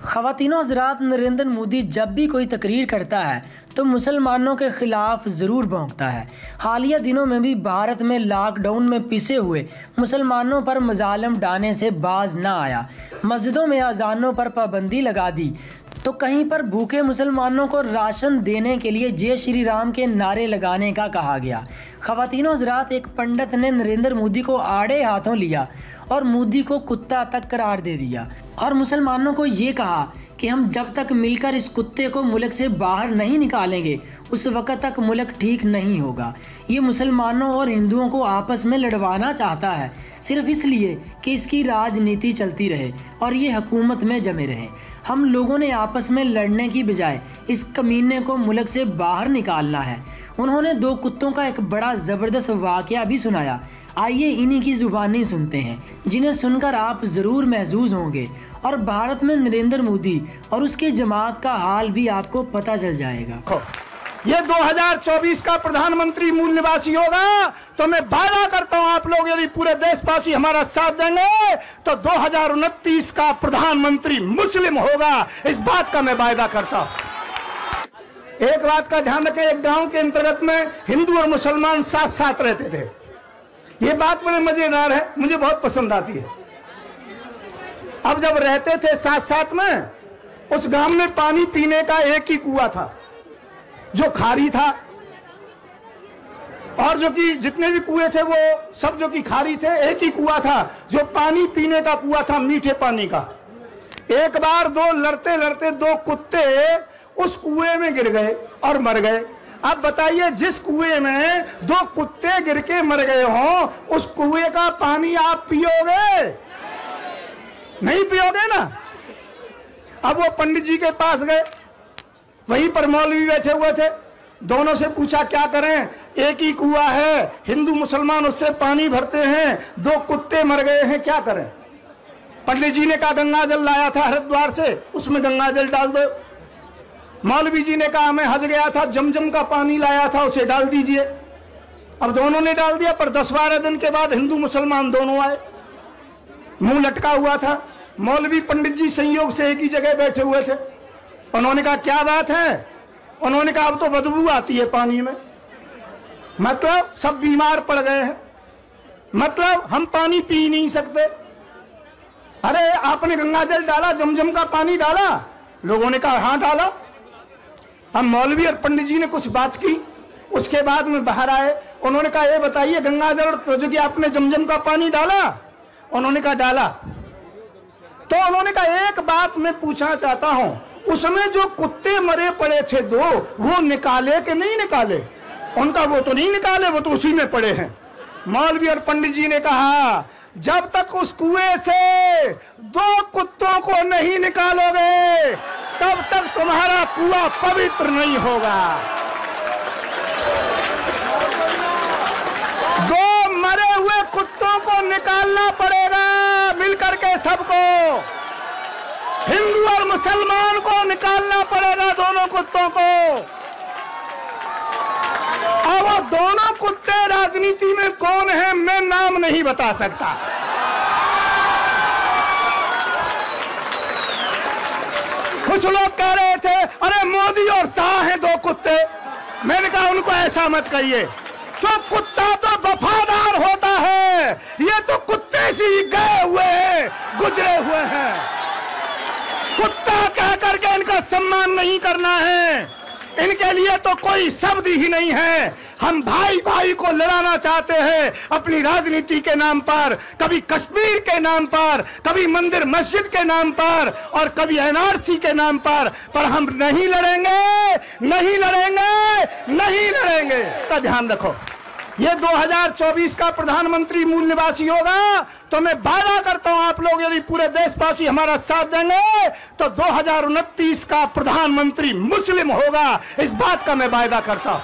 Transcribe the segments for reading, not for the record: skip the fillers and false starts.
ख़वातीनो हज़रात, नरेंद्र मोदी जब भी कोई तकरीर करता है तो मुसलमानों के ख़िलाफ़ ज़रूर भौंकता है। हालिया दिनों में भी भारत में लॉकडाउन में पिसे हुए मुसलमानों पर मज़ालिम डालने से बाज ना आया। मस्जिदों में अज़ानों पर पाबंदी लगा दी तो कहीं पर भूखे मुसलमानों को राशन देने के लिए जय श्री राम के नारे लगाने का कहा गया। ख़वातीनो हज़रात, एक पंडित ने नरेंद्र मोदी को आड़े हाथों लिया और मोदी को कुत्ता तक करार दे दिया और मुसलमानों को ये कहा कि हम जब तक मिलकर इस कुत्ते को मुल्क से बाहर नहीं निकालेंगे उस वक़्त तक मुल्क ठीक नहीं होगा। ये मुसलमानों और हिंदुओं को आपस में लड़वाना चाहता है, सिर्फ इसलिए कि इसकी राजनीति चलती रहे और ये हुकूमत में जमे रहे। हम लोगों ने आपस में लड़ने की बजाय इस कमीने को मुल्क से बाहर निकालना है। उन्होंने दो कुत्तों का एक बड़ा ज़बरदस्त वाक़या भी सुनाया। आइए इन्हीं की ज़ुबानी सुनते हैं, जिन्हें सुनकर आप ज़रूर महसूस होंगे और भारत में नरेंद्र मोदी और उसके जमात का हाल भी आपको पता चल जाएगा। ये 2024 का प्रधानमंत्री मूल निवासी होगा तो मैं वादा करता हूं आप लोग यदि पूरे देशवासी हमारा साथ देंगे तो 2029 का प्रधानमंत्री मुस्लिम होगा। इस बात का मैं वादा करता हूं। एक बात का ध्यान रखें, एक गांव के अंतर्गत में हिंदू और मुसलमान साथ साथ रहते थे। ये बात बड़े मजेदार है, मुझे बहुत पसंद आती है। अब जब रहते थे साथ साथ में, उस गांव में पानी पीने का एक ही कुआं था जो खारी था, और जो कि जितने भी कुएं थे वो सब जो कि खारी थे। एक ही कुआं था जो पानी पीने का कुआं था, मीठे पानी का। एक बार दो लड़ते लड़ते दो कुत्ते उस कुएं में गिर गए और मर गए। अब बताइए, जिस कुएं में दो कुत्ते गिर के मर गए हो उस कुएं का पानी आप पियोगे? नहीं पियोगे ना। अब वो पंडित जी के पास गए, वहीं पर मौलवी बैठे हुए थे। दोनों से पूछा क्या करें, एक ही कुआं है, हिंदू मुसलमान उससे पानी भरते हैं, दो कुत्ते मर गए हैं, क्या करें? पंडित जी ने कहा गंगा जल लाया था हरिद्वार से, उसमें गंगा जल डाल दो। मौलवी जी ने कहा मैं हज गया था, जमजम का पानी लाया था, उसे डाल दीजिए। अब दोनों ने डाल दिया, पर 10-12 दिन के बाद हिंदू मुसलमान दोनों आए। मुंह लटका हुआ था। मौलवी पंडित जी संयोग से एक ही जगह बैठे हुए थे। उन्होंने कहा क्या बात है? उन्होंने कहा अब तो बदबू आती है पानी में, मतलब सब बीमार पड़ गए हैं, मतलब हम पानी पी नहीं सकते। अरे आपने गंगा जल डाला, जमजम का पानी डाला? लोगों ने कहा हाँ डाला। अब मौलवी और पंडित जी ने कुछ बात की, उसके बाद में बाहर आए। उन्होंने कहा ये बताइए गंगा जल तो जो कि आपने जमजम का पानी डाला? उन्होंने कहा डाला। तो उन्होंने कहा एक बात मैं पूछना चाहता हूं, उसमें जो कुत्ते मरे पड़े थे दो, वो निकाले कि नहीं निकाले? उनका वो तो नहीं निकाले, वो तो उसी में पड़े हैं। मौलवी और पंडित जी ने कहा जब तक उस कुएं से दो कुत्तों को नहीं निकालोगे तब तक तुम्हारा कुआं पवित्र नहीं होगा। दो मरे हुए कुत्तों को निकालना पड़ेगा मिलकर के सबको। हिंदू और मुसलमान को निकालना पड़ेगा, दोनों कुत्तों को। और वो दोनों कुत्ते राजनीति में कौन है मैं नाम नहीं बता सकता। कुछ लोग कह रहे थे अरे मोदी और शाह हैं दो कुत्ते। मैंने कहा उनको ऐसा मत कहिए, जो कुत्ता तो वफादार होता है, ये तो कुत्ते से ही गए हुए हैं, गुजरे हुए हैं। कुत्ता कह करके इनका सम्मान नहीं करना है, इनके लिए तो कोई शब्द ही नहीं है। हम भाई भाई को लड़ाना चाहते हैं अपनी राजनीति के नाम पर, कभी कश्मीर के नाम पर, कभी मंदिर मस्जिद के नाम पर और कभी एनआरसी के नाम पर हम नहीं लड़ेंगे, नहीं लड़ेंगे, नहीं लड़ेंगे। तो ध्यान रखो, ये 2024 का प्रधानमंत्री मूल निवासी होगा तो मैं वादा करता हूं आप लोग यदि पूरे देशवासी हमारा साथ देंगे तो 2029 का प्रधानमंत्री मुस्लिम होगा। इस बात का मैं वादा करता हूं।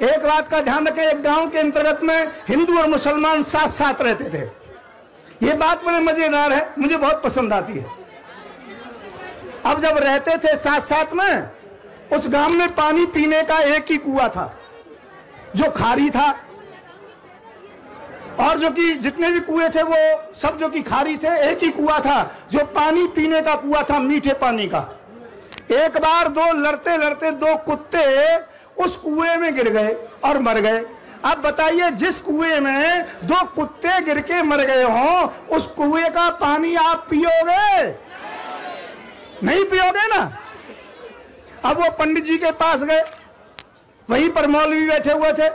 एक बात का ध्यान रखें, एक गांव के अंतर्गत में हिंदू और मुसलमान साथ साथ रहते थे। ये बात बड़े मजेदार है, मुझे बहुत पसंद आती है। अब जब रहते थे साथ साथ में, उस गांव में पानी पीने का एक ही कुआं था जो खारी था, और जो कि जितने भी कुएं थे वो सब जो कि खाली थे। एक ही कुआं था जो पानी पीने का कुआं था, मीठे पानी का। एक बार दो लड़ते लड़ते दो कुत्ते उस कुएं में गिर गए और मर गए। अब बताइए, जिस कुएं में दो कुत्ते गिर के मर गए हों, उस कुएं का पानी आप पियोगे? नहीं पियोगे ना। अब वो पंडित जी के पास गए, वहीं पर मौलवी बैठे हुए थे।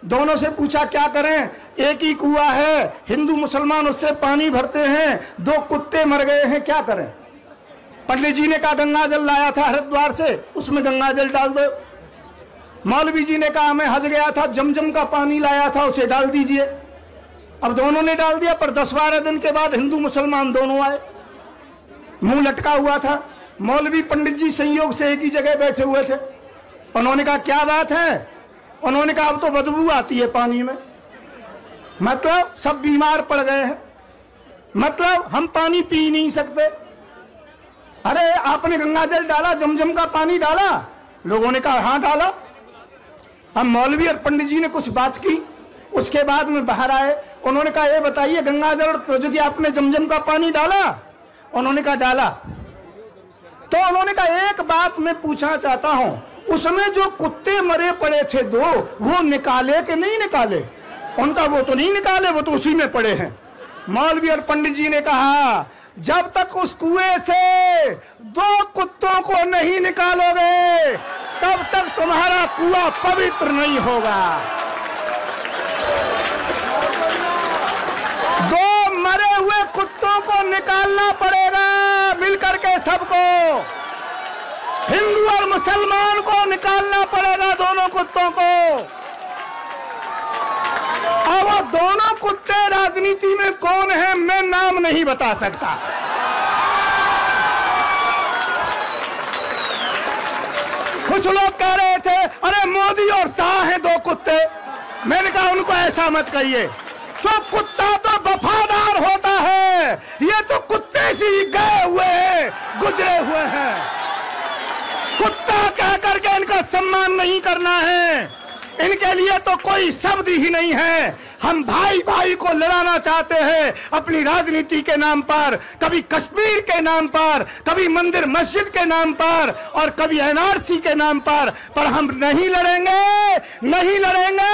दोनों से पूछा क्या करें, एक ही कुआं है, हिंदू मुसलमान उससे पानी भरते हैं, दो कुत्ते मर गए हैं, क्या करें? पंडित जी ने कहा गंगा जल लाया था हरिद्वार से, उसमें गंगा जल डाल दो। मौलवी जी ने कहा मैं हज गया था, जमजम का पानी लाया था, उसे डाल दीजिए। अब दोनों ने डाल दिया, पर 10-12 दिन के बाद हिंदू मुसलमान दोनों आए, मुंह लटका हुआ था। मौलवी पंडित जी संयोग से एक ही जगह बैठे हुए थे। उन्होंने कहा क्या बात है? उन्होंने कहा अब तो बदबू आती है पानी में, मतलब सब बीमार पड़ गए हैं, मतलब हम पानी पी नहीं सकते। अरे आपने गंगा जल डाला, जमजम का पानी डाला? लोगों ने कहा हाँ डाला। हम मौलवी और पंडित जी ने कुछ बात की, उसके बाद में बाहर आए। उन्होंने कहा ये बताइए गंगा जल तो जो कि आपने जमजम का पानी डाला? उन्होंने कहा डाला। तो उन्होंने कहा एक बात मैं पूछना चाहता हूं, उसमें जो कुत्ते मरे पड़े थे दो, वो निकाले कि नहीं निकाले? उनका वो तो नहीं निकाले, वो तो उसी में पड़े हैं। मौलवी और पंडित जी ने कहा जब तक उस कुएं से दो कुत्तों को नहीं निकालोगे तब तक तुम्हारा कुआं पवित्र नहीं होगा। दो मरे हुए कुत्तों को निकालना पड़ेगा मिलकर के सबको। हिंदू और मुसलमान को निकालना पड़ेगा, दोनों कुत्तों को। और वो दोनों कुत्ते राजनीति में कौन है मैं नाम नहीं बता सकता। कुछ लोग कह रहे थे अरे मोदी और शाह हैं दो कुत्ते। मैंने कहा उनको ऐसा मत कहिए, तो कुत्ता तो वफादार होता है, ये तो कुत्ते से गए हुए हैं, गुजरे हुए हैं। कुत्ता कह करके इनका सम्मान नहीं करना है, इनके लिए तो कोई शब्द ही नहीं है। हम भाई भाई को लड़ाना चाहते हैं अपनी राजनीति के नाम पर, कभी कश्मीर के नाम पर, कभी मंदिर मस्जिद के नाम पर और कभी एनआरसी के नाम पर हम नहीं लड़ेंगे, नहीं लड़ेंगे।